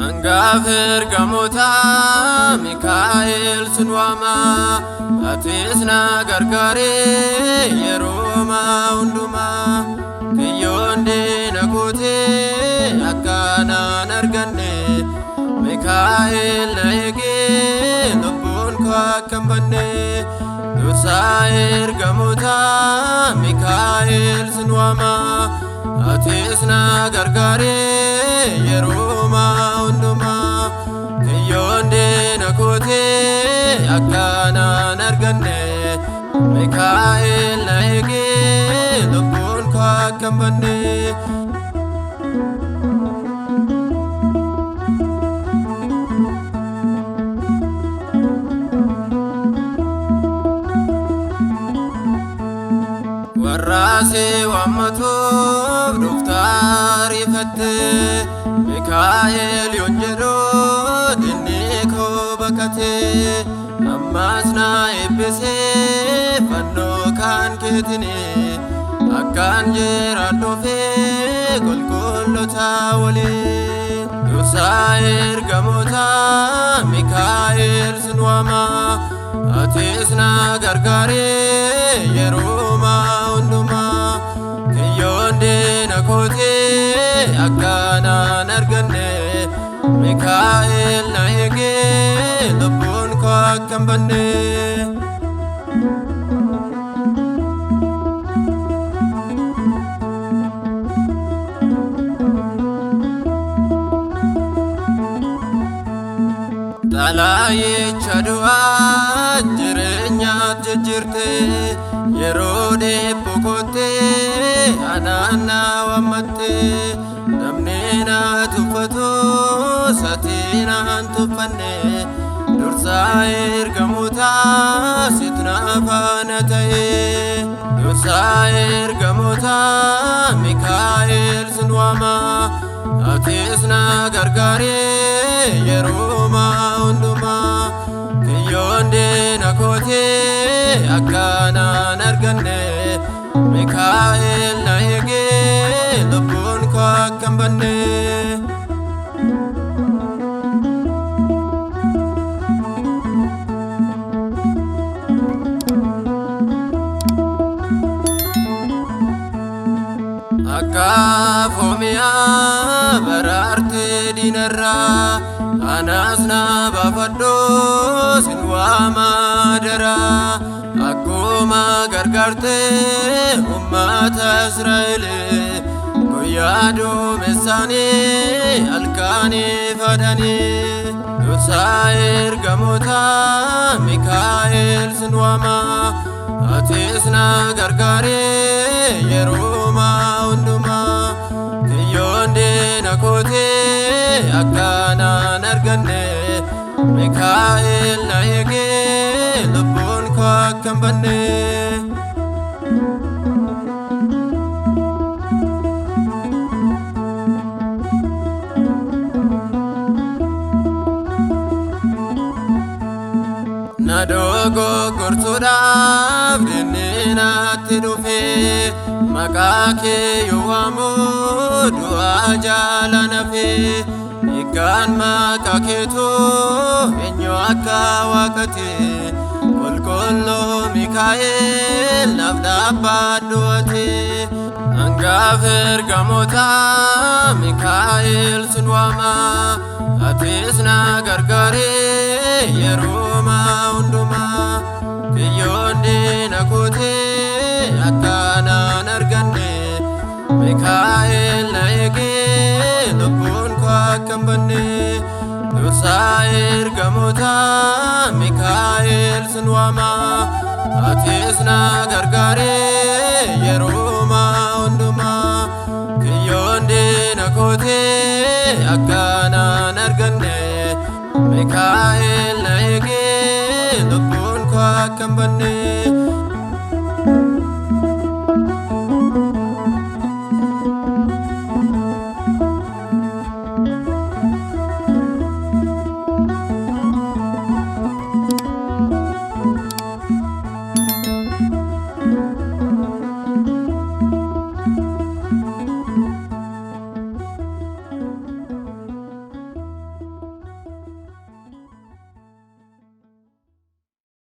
Angafir gamota Mikael sunwama atisna gargare yeroma unduma kiyonde nakote akana narganne Mikael naege lubun kwa kambanne dusair gamota Mikael sunwama atisna gargare yeroma unduma kiyonde nakote akana narganne Mikael naege lubun kwa kambanne warase wammato duftari fatte Mikael yonjero diniko bakate ammasna ebise fanno kan ketine akkan jeradofe golgolota wale dusair gamota Mikael sunwama atisna gargare yeroma unduma kiyonde nakote akana narganne Mikael naege lubun kwa kambanne talaye chadwa jirenya jijirte yerode pokote anana wamatte namnena tufato satina antufanne dursair gamuta sitna fanataye dursair gamuta Mikael sunwama atisna gargare yeroma unduma kiyonde nakote akana narganne Mikael naege lubun kwa kambanne Akafomia bararte dinarra anasna bafaddo sinwama dara akuma gargarte ummata Israel goyado mesani alkani fadani dusair gamota Mikael sunwama atisna gargare yeroma unduma kiyonde nakote akana narganne Mikael naege lubun kwa kambanne nadogo gortodaf dinina tidufe makake yuwamu dua jalanafe ikan makaketo enyo akka wakate kolkollo Mikael nafdabbaduate angafir gamota Mikael sunwama atisna gargare yeroma unduma kiyonde nakote akana narganne Mikael naege lubun kwa kambanne dusair gamota Mikael sunwama atisna gargare yeroma unduma kiyonde nakote akana narganne Mikael naege lubun kwa kambanne